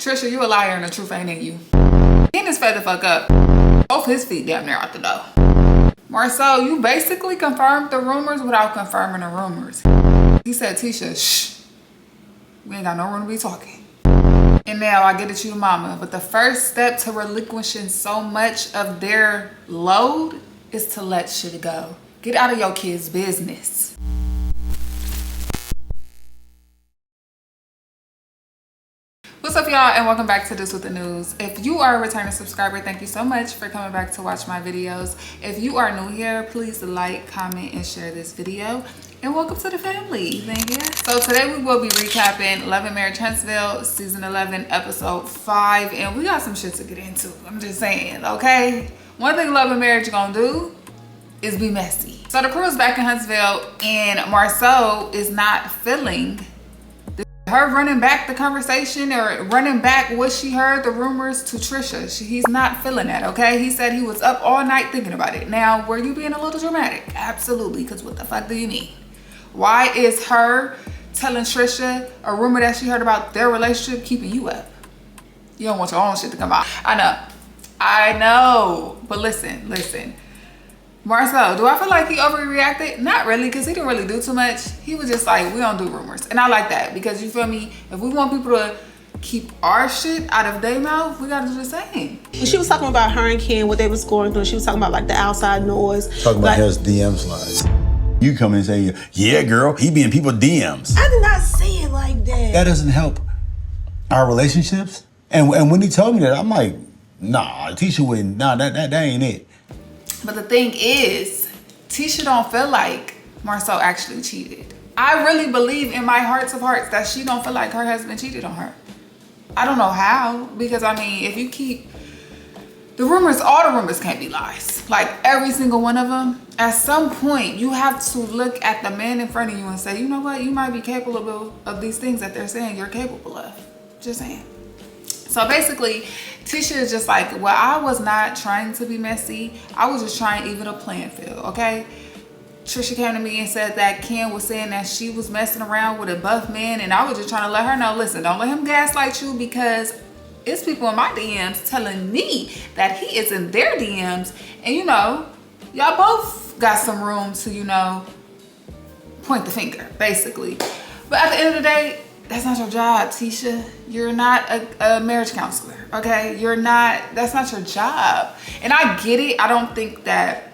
Trisha, you a liar and the truth ain't in you. Ken is fed the fuck up. Both his feet damn near out the door. Marcel, you basically confirmed the rumors without confirming the rumors. He said, Tisha, shh. We ain't got no room to be talking. And now I get it, you mama, but the first step to relinquishing so much of their load is to let shit go. Get out of your kids' business. What's up, y'all, and welcome back to This With The News. If you are a returning subscriber, thank you so much for coming back to watch my videos. If you are new here, please like, comment, and share this video. And welcome to the family. Thank you. So today we will be recapping Love and Marriage Huntsville, season 11, episode 5. And we got some shit to get into. I'm just saying, okay? One thing Love and Marriage gonna do is be messy. So the crew is back in Huntsville, and Marcel is not feeling her running back the conversation or running back what she heard, the rumors, to Trisha. He's not feeling that, okay? He said he was up all night thinking about it. Now, were you being a little dramatic? Absolutely, because what the fuck do you mean? Why is her telling Trisha a rumor that she heard about their relationship keeping you up? You don't want your own shit to come out. I know, but listen. Marcel, do I feel like he overreacted? Not really, because he didn't really do too much. He was just like, we don't do rumors. And I like that, because you feel me? If we want people to keep our shit out of their mouth, we gotta do the same. She was talking about her and Ken, what they was going through. She was talking about like the outside noise. Talking about his DM slides. You come and say, yeah, girl, he be in people's DMs. I did not say it like that. That doesn't help our relationships. And when he told me that, I'm like, nah, Tisha wouldn't, nah, that ain't it. But the thing is, Tisha don't feel like Marcel actually cheated. I really believe in my hearts of hearts that she don't feel like her husband cheated on her. I don't know how, because I mean, if you keep the rumors, all the rumors can't be lies. Like every single one of them. At some point, you have to look at the man in front of you and say, you know what? You might be capable of these things that they're saying you're capable of. Just saying. So basically, Tisha is just like, well, I was not trying to be messy. I was just trying to even a playing field, okay? Tricia came to me and said that Ken was saying that she was messing around with a buff man, and I was just trying to let her know, listen, don't let him gaslight you, because it's people in my DMs telling me that he is in their DMs, and you know, y'all both got some room to, you know, point the finger, basically. But at the end of the day, that's not your job, Tisha. You're not a marriage counselor, okay? That's not your job. And I get it. I don't think that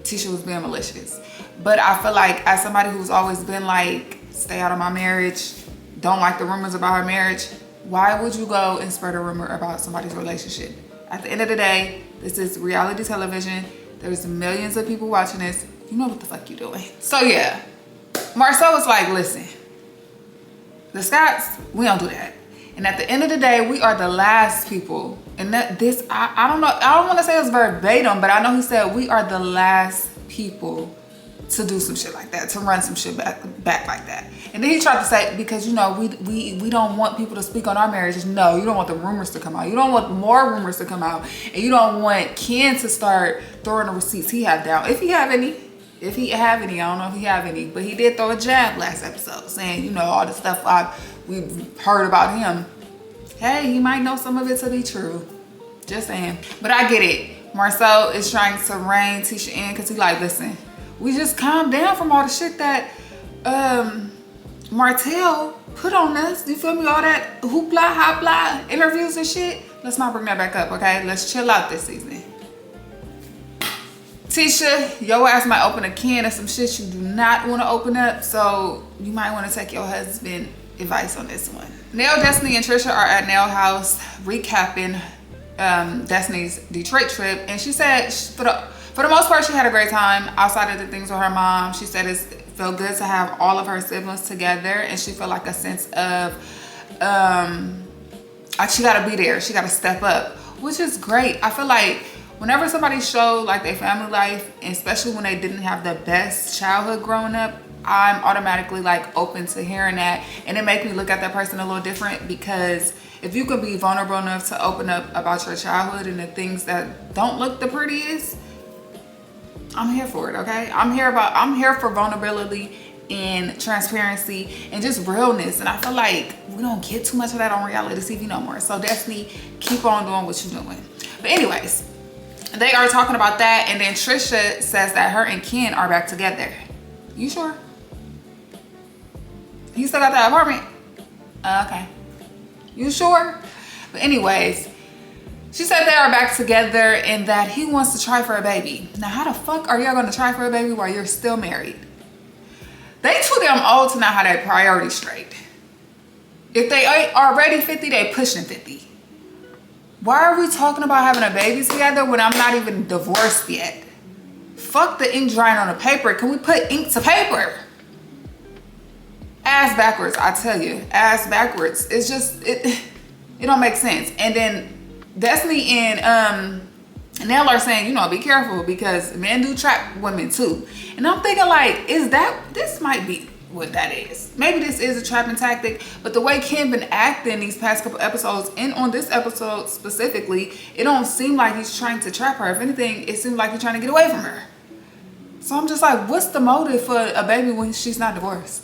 Tisha was being malicious. But I feel like as somebody who's always been like, stay out of my marriage, don't like the rumors about her marriage, why would you go and spread a rumor about somebody's relationship? At the end of the day, this is reality television. There's millions of people watching this. You know what the fuck you're doing. So yeah, Marcel was like, listen, the Scotts, we don't do that. And at the end of the day, we are the last people. And that this, I don't know, I don't want to say it's verbatim, but I know he said we are the last people to do some shit like that, to run some shit back like that. And then he tried to say, because you know, we don't want people to speak on our marriages. No, you don't want the rumors to come out. You don't want more rumors to come out. And you don't want Ken to start throwing the receipts he have down. If he have any. If he have any, I don't know if he have any, but he did throw a jab last episode saying, you know, all the stuff we've heard about him. Hey, he might know some of it to be true. Just saying. But I get it. Marcel is trying to rein Tisha in because he like, listen, we just calm down from all the shit that Martell put on us. You feel me? All that hoopla, hopla, interviews and shit. Let's not bring that back up, okay? Let's chill out this season. Tisha, your ass might open a can of some shit you do not want to open up, so you might want to take your husband advice on this one. Nail, Destiny, and Trisha are at Nail House recapping Destiny's Detroit trip, and she said for the most part she had a great time outside of the things with her mom. She said it felt good to have all of her siblings together, and she felt like a sense of like she got to be there, she got to step up, which is great. I feel like whenever somebody showed like their family life, and especially when they didn't have the best childhood growing up, I'm automatically like open to hearing that, and it makes me look at that person a little different, because if you could be vulnerable enough to open up about your childhood and the things that don't look the prettiest, I'm here for it, okay? I'm here for vulnerability and transparency and just realness. And I feel like we don't get too much of that on reality TV no more. So Destiny, keep on doing what you're doing. But anyways, they are talking about that, and then Tricia says that her and Ken are back together. You sure? He still got that apartment? Okay. You sure? But anyways, she said they are back together and that he wants to try for a baby. Now, how the fuck are y'all gonna try for a baby while you're still married? They too damn old to not have that priority straight. If they ain't already 50, they pushing 50. Why are we talking about having a baby together when I'm not even divorced yet? Fuck the ink drying on the paper. Can we put ink to paper? Ass backwards, I tell you. Ass backwards. It's just, it don't make sense. And then Destiny and Nell are saying, you know, be careful because men do trap women too. And I'm thinking like, this might be what that is. Maybe this is a trapping tactic, but the way Ken been acting these past couple episodes and on this episode specifically, it don't seem like he's trying to trap her. If anything, it seems like he's trying to get away from her. So I'm just like, what's the motive for a baby when she's not divorced?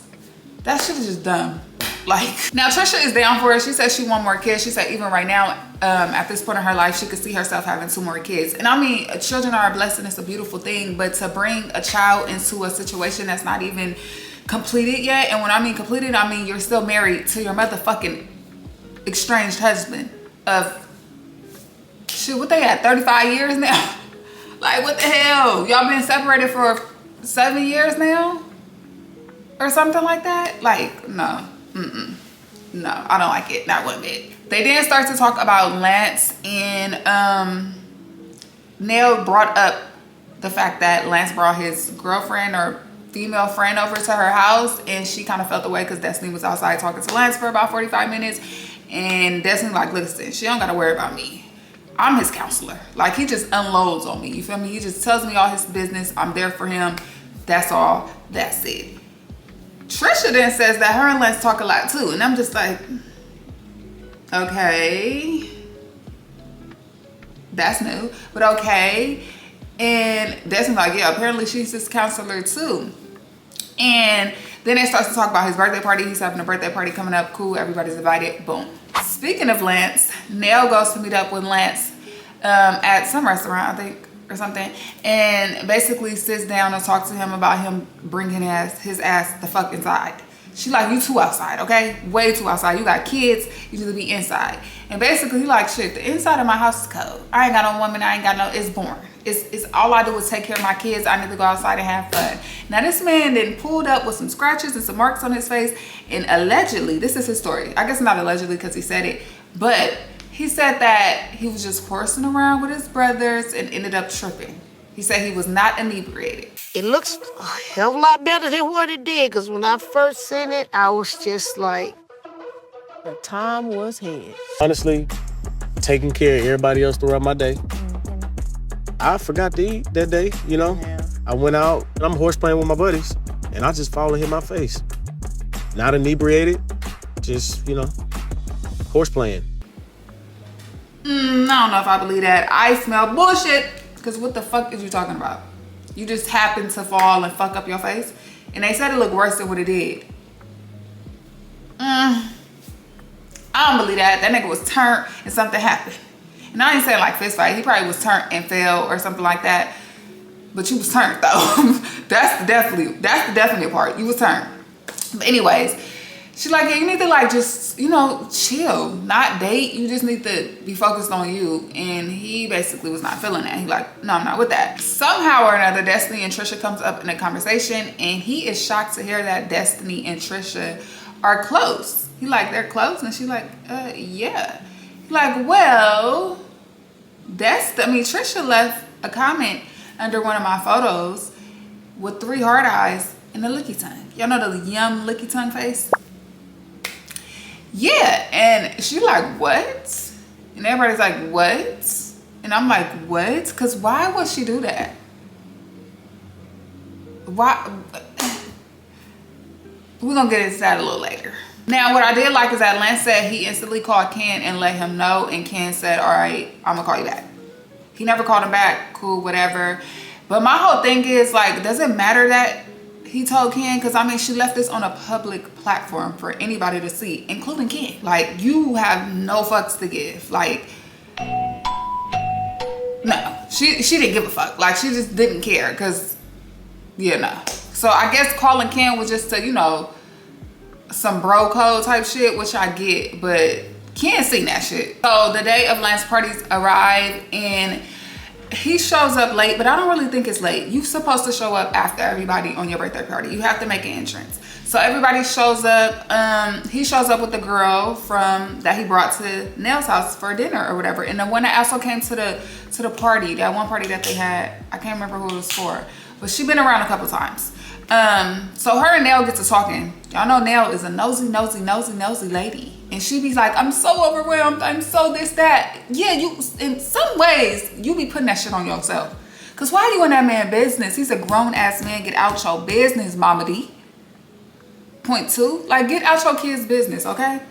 That shit is just dumb. Like, now Tricia is down for it. She says she want more kids. She said even right now, at this point in her life, she could see herself having 2 more kids. And I mean, children are a blessing. It's a beautiful thing. But to bring a child into a situation that's not even completed yet, and when I mean completed, I mean you're still married to your motherfucking estranged husband of, shit, what they at, 35 years now? Like, what the hell? Y'all been separated for 7 years now? Or something like that? Like, no. No, I don't like it. Not one bit. They then start to talk about Lance, and Nell brought up the fact that Lance brought his girlfriend or female friend over to her house, and she kind of felt the way because Destiny was outside talking to Lance for about 45 minutes, and Destiny like, listen, she don't gotta worry about me. I'm his counselor. Like, he just unloads on me. You feel me? He just tells me all his business. I'm there for him. That's all. That's it. Tricia then says that her and Lance talk a lot too. And I'm just like, okay. That's new, but okay. And Destiny's like, yeah, apparently she's his counselor too. And then they start to talk about his birthday party. He's having a birthday party coming up. Cool, everybody's invited. Boom. Speaking of Lance, Nell goes to meet up with Lance at some restaurant, I think, or something, and basically sits down and talks to him about him bringing his ass the fuck inside. She like, you too outside, okay? Way too outside. You got kids, you need to be inside. And basically he like, shit, the inside of my house is cold. I ain't got no woman, I ain't got no, it's boring. It's all I do is take care of my kids. I need to go outside and have fun. Now this man then pulled up with some scratches and some marks on his face, and allegedly, this is his story. I guess not allegedly because he said it, but he said that he was just horsing around with his brothers and ended up tripping. He said he was not inebriated. It looks a hell of a lot better than what it did, because when I first seen it, I was just like, The time was had. Honestly, taking care of everybody else throughout my day. I forgot to eat that day, you know? Yeah. I went out, and I'm horse playing with my buddies, and I just fall and hit my face. Not inebriated, just, you know, horse playing. I don't know if I believe that. I smell bullshit. Because what the fuck is you talking about? You just happened to fall and fuck up your face? And they said it looked worse than what it did. I don't believe that. That nigga was turned and something happened. And I ain't saying like fist fight. He probably was turned and fell or something like that. But you was turned though. That's definitely a part. You was turned. But anyways, she's like, yeah, you need to like just, you know, chill, not date. You just need to be focused on you. And he basically was not feeling that. He like, no, I'm not with that. Somehow or another, Destiny and Tricia comes up in a conversation, and he is shocked to hear that Destiny and Tricia are close. He like, they're close? And she like, yeah. He like, well, Tricia left a comment under one of my photos with 3 hard eyes and a licky tongue. Y'all know the yum licky tongue face? Yeah, and she like, what? And everybody's like, what? And I'm like, what? Because why would she do that? Why? We're going to get into that a little later. Now, what I did like is that Lance said he instantly called Ken and let him know, and Ken said, all right, I'm going to call you back. He never called him back. Cool, whatever. But my whole thing is, like, does it matter that he told Ken, because I mean, she left this on a public platform for anybody to see, including Ken. Like, you have no fucks to give. Like, no, she didn't give a fuck. Like, she just didn't care, because, you know. So I guess calling Ken was just to, you know, some bro code type shit, which I get, but Ken seen that shit. So the day of Lance's parties arrive, and he shows up late, but I don't really think it's late. You're supposed to show up after everybody on your birthday party. You have to make an entrance. So everybody shows up. He shows up with the girl that he brought to Nell's house for dinner or whatever. And the one that also came to the party, that one party that they had, I can't remember who it was for, but she been around a couple times. So her and Nell get to talking. Y'all know Nell is a nosy lady. And she be like, I'm so overwhelmed. I'm so this, that. Yeah, you, in some ways, you be putting that shit on yourself. Cause why are you in that man's business? He's a grown ass man. Get out your business, Mama D. Point 2, like, get out your kid's business, okay?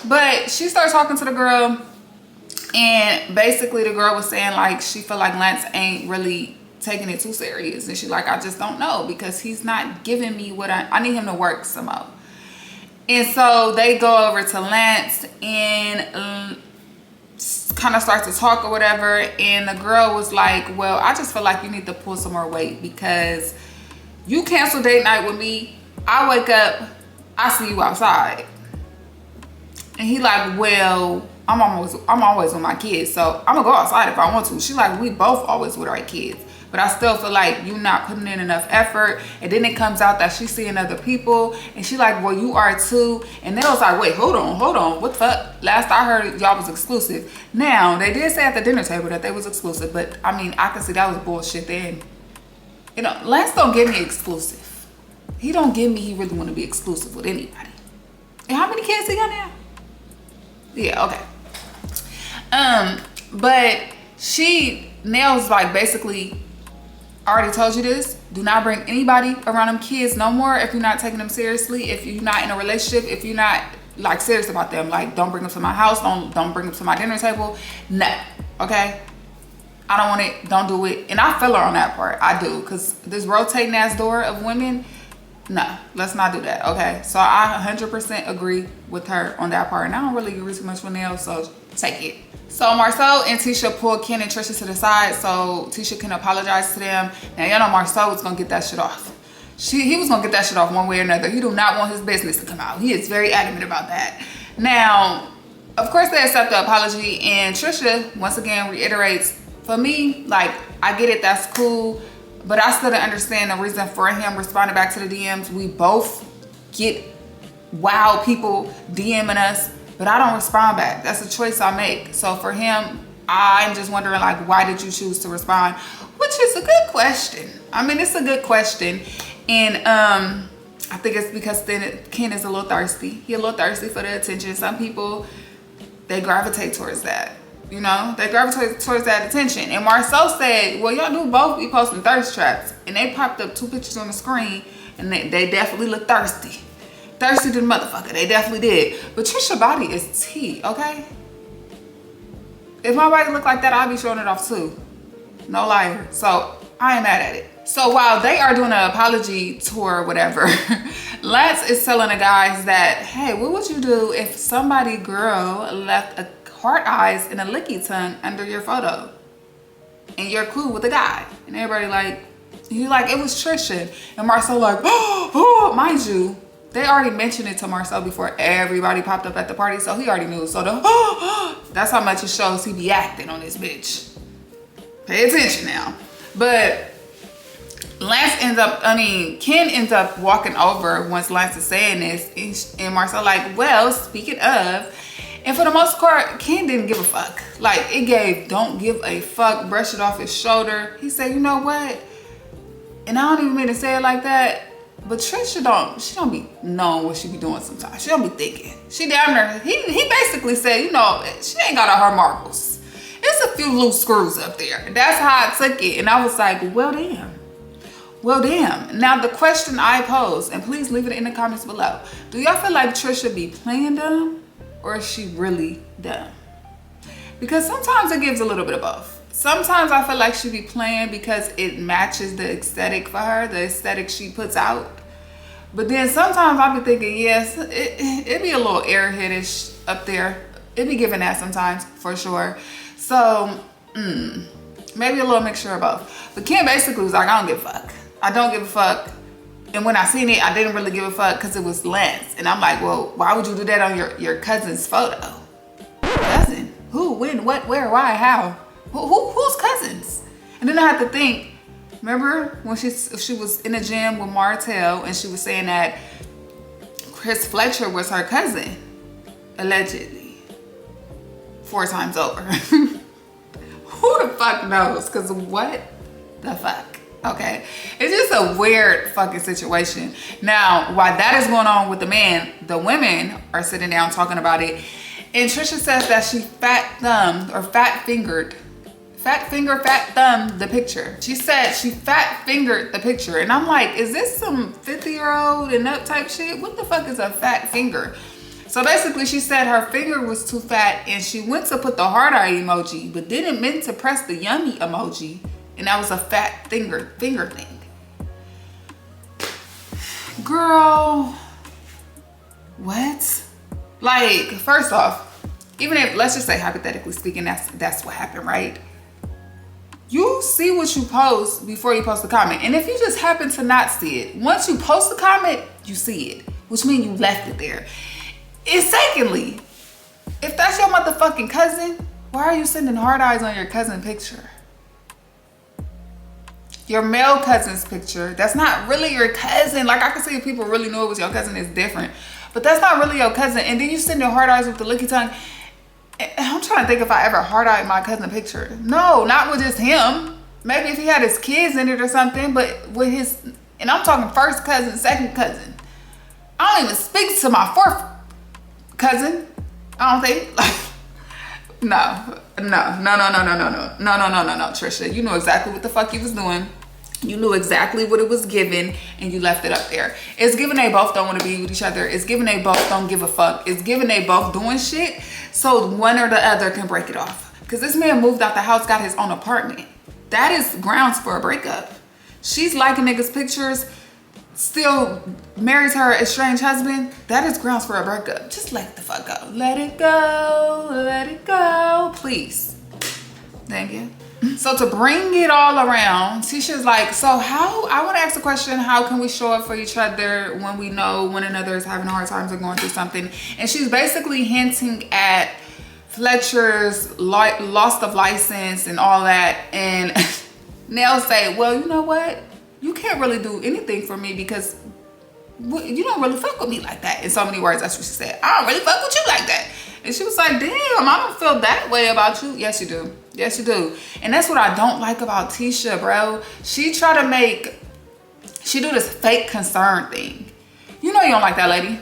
But she starts talking to the girl, and basically the girl was saying, like, she feel like Lance ain't really taking it too serious. And she like, I just don't know, because he's not giving me what I need him to work some more. And so they go over to Lance and kind of start to talk or whatever. And the girl was like, well, I just feel like you need to pull some more weight, because you cancel date night with me. I wake up, I see you outside. And he like, well, I'm always with my kids, so I'm gonna go outside if I want to. She like, we both always with our kids, but I still feel like you not putting in enough effort. And then it comes out that she's seeing other people, and she like, well, you are too. And then I was like, wait, hold on, what the fuck? Last I heard, y'all was exclusive. Now, they did say at the dinner table that they was exclusive, but I mean, I can see that was bullshit then. You know, Lance don't give me exclusive. He don't give me he really want to be exclusive with anybody. And how many kids he got now? Yeah, okay. But Nell's like, basically, I already told you this. Do not bring anybody around them kids no more if you're not taking them seriously. If you're not in a relationship, if you're not like serious about them, like, don't bring them to my house. Don't bring them to my dinner table. No, okay? I don't want it. Don't do it. And I feel her on that part. I do, because this rotating ass door of women. No, let's not do that, okay? So I 100% agree with her on that part. And I don't really agree too much with Nell, so take it. So Marcel and Tisha pulled Ken and Tricia to the side so Tisha can apologize to them. Now, y'all know Marcel was gonna get that shit off. He was gonna get that shit off one way or another. He do not want his business to come out. He is very adamant about that. Now, of course, they accept the apology, and Tricia once again reiterates, for me, like, I get it, that's cool, but I still don't understand the reason for him responding back to the DMs. We both get wild people DMing us, but I don't respond back. That's a choice I make. So for him, I'm just wondering, like, why did you choose to respond? Which is a good question. I mean, it's a good question. And I think it's because then Ken is a little thirsty. He a little thirsty for the attention. Some people, they gravitate towards that. You know, they gravitate towards that attention. And Marcel said, well, y'all do both be posting thirst traps. And they popped up 2 pictures on the screen, and they definitely look thirsty. Thirsty to the motherfucker. They definitely did. But Trisha's body is tea, okay? If my body looked like that, I'd be showing it off too. No liar. So I ain't mad at it. So while they are doing an apology tour or whatever, Lance is telling the guys that, hey, what would you do if somebody girl left a heart eyes and a licky tongue under your photo and you're cool with the guy? And everybody like, he like, it was Tricia. And Marcel like, oh, mind you, they already mentioned it to Marcel before everybody popped up at the party, so he already knew. So that's how much it shows he be acting on this bitch. Pay attention now. But Ken ends up walking over once Lance is saying this, and Marcel like, well, speaking of, and for the most part, Ken didn't give a fuck. Like, it gave don't give a fuck, brush it off his shoulder. He said, you know what? And I don't even mean to say it like that, but Tricia she don't be knowing what she be doing sometimes. She don't be thinking. She down there, he basically said, you know, she ain't got all her marbles. There's a few loose screws up there. That's how I took it. And I was like, well, damn. Well, damn. Now, the question I pose, and please leave it in the comments below. Do y'all feel like Tricia be playing dumb, or is she really dumb? Because sometimes it gives a little bit of both. Sometimes I feel like she be playing because it matches the aesthetic for her, the aesthetic she puts out. But then sometimes I'll be thinking, yes, it be a little airheadish up there. It be giving that sometimes, for sure. So, maybe a little mixture of both. But Ken basically was like, I don't give a fuck. I don't give a fuck. And when I seen it, I didn't really give a fuck because it was Lance. And I'm like, well, why would you do that on your cousin's photo? Cousin? Who, when, what, where, why, how? Who's cousins? And then I had to think, remember when she was in the gym with Martell and she was saying that Chris Fletcher was her cousin, allegedly, 4 times over. Who the fuck knows? Because what the fuck? Okay, it's just a weird fucking situation. Now, while that is going on with the man, the women are sitting down talking about it. And Tricia says that she fat thumbed the picture. She said she fat fingered the picture. And I'm like, is this some 50-year-old and up type shit? What the fuck is a fat finger? So basically she said her finger was too fat and she went to put the heart eye emoji, but didn't mean to press the yummy emoji. And that was a fat finger thing. Girl, what? Like, first off, even if, let's just say hypothetically speaking, that's what happened, right? You see what you post before you post the comment. And if you just happen to not see it, once you post the comment, you see it, which means you left it there. And secondly, if that's your motherfucking cousin, why are you sending hard eyes on your cousin picture? Your male cousin's picture, that's not really your cousin. Like, I can see if people really knew it was your cousin, it's different. But that's not really your cousin. And then you send your hard eyes with the licky tongue. And I'm trying to think if I ever hard-eyed my cousin picture. No, not with just him. Maybe if he had his kids in it or something, but with his, and I'm talking first cousin, second cousin. I don't even speak to my fourth cousin. I don't think, like, no, Tricia. You know exactly what the fuck you was doing. You knew exactly what it was giving and you left it up there. It's giving they both don't want to be with each other. It's giving they both don't give a fuck. It's giving they both doing shit so one or the other can break it off. Because this man moved out the house, got his own apartment. That is grounds for a breakup. She's liking niggas' pictures, still marries her estranged husband. That is grounds for a breakup. Just let the fuck go. Let it go, please. Thank you. So to bring it all around, Tisha's like, so how, I want to ask the question, how can we show up for each other when we know one another is having hard times or going through something? And she's basically hinting at Fletcher's loss of license and all that. And Nell say, well, you know what? You can't really do anything for me because you don't really fuck with me like that. In so many words, that's what she said. I don't really fuck with you like that. And she was like, damn, I don't feel that way about you. Yes, you do. Yes, you do. And that's what I don't like about Tisha, bro. She do this fake concern thing. You know you don't like that lady.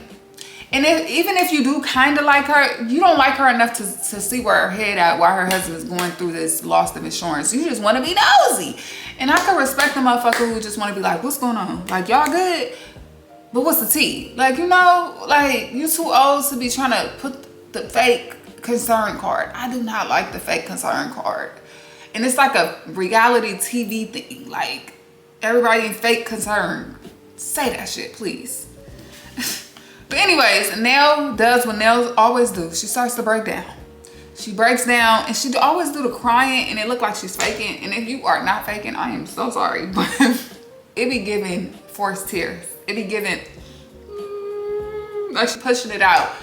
And even if you do kind of like her, you don't like her enough to see where her head at while her husband is going through this loss of insurance. You just want to be nosy. And I can respect the motherfucker who just want to be like, what's going on? Like, y'all good? But what's the tea? Like, you know, like, you too old to be trying to put the fake concern card. I do not like the fake concern card. And it's like a reality TV thing. Like, everybody in fake concern. Say that shit, please. But anyways, Nell does what Nell always do. She starts to break down. She breaks down and she always do the crying and it look like she's faking. And if you are not faking, I am so sorry. But it be giving forced tears. It be giving, like she's pushing it out.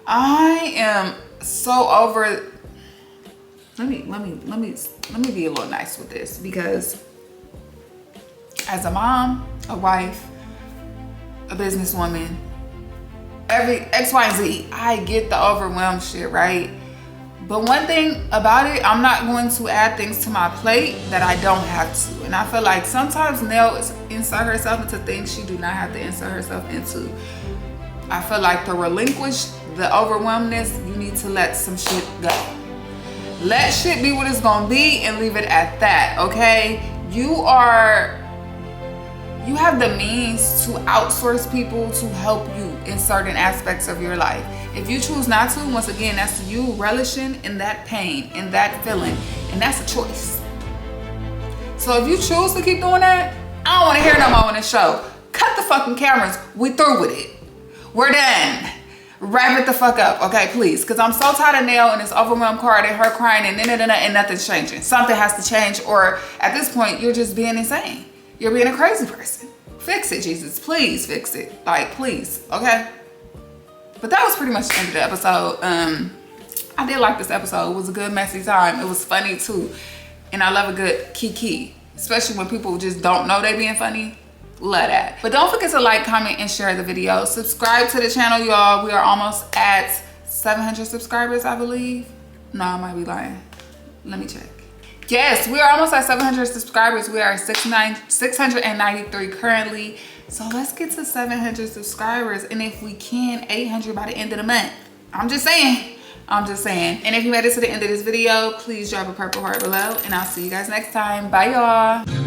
I am so over. Let me be a little nice with this, because as a mom, a wife, a businesswoman, every X, Y, and Z, I get the overwhelmed shit, right? But one thing about it, I'm not going to add things to my plate that I don't have to. And I feel like sometimes Nell insert herself into things she do not have to insert herself into. I feel like to relinquish the overwhelmness, you need to let some shit go. Let shit be what it's gonna be and leave it at that, okay? You have the means to outsource people to help you in certain aspects of your life. If you choose not to, once again, that's you relishing in that pain, in that feeling, and that's a choice. So if you choose to keep doing that, I don't wanna hear no more on this show. cut the fucking cameras. We through with it. We're done. Wrap it the fuck up, okay, please. Because I'm so tired of Nell and this overwhelmed card and her crying and nothing's changing. Something has to change, or at this point, you're just being insane. You're being a crazy person. Fix it, Jesus. Please fix it. Like, please, okay? But that was pretty much the end of the episode. I did like this episode. It was a good, messy time. It was funny, too. And I love a good kiki, especially when people just don't know they being funny. Love that. But don't forget to like, comment, and share the video. Subscribe to the channel, y'all. We are almost at 700 subscribers, I believe. No, I might be lying. Let me check. Yes, we are almost at 700 subscribers. We are 693 currently. So let's get to 700 subscribers. And if we can, 800 by the end of the month. I'm just saying. And if you made it to the end of this video, please drop a purple heart below. And I'll see you guys next time. Bye, y'all.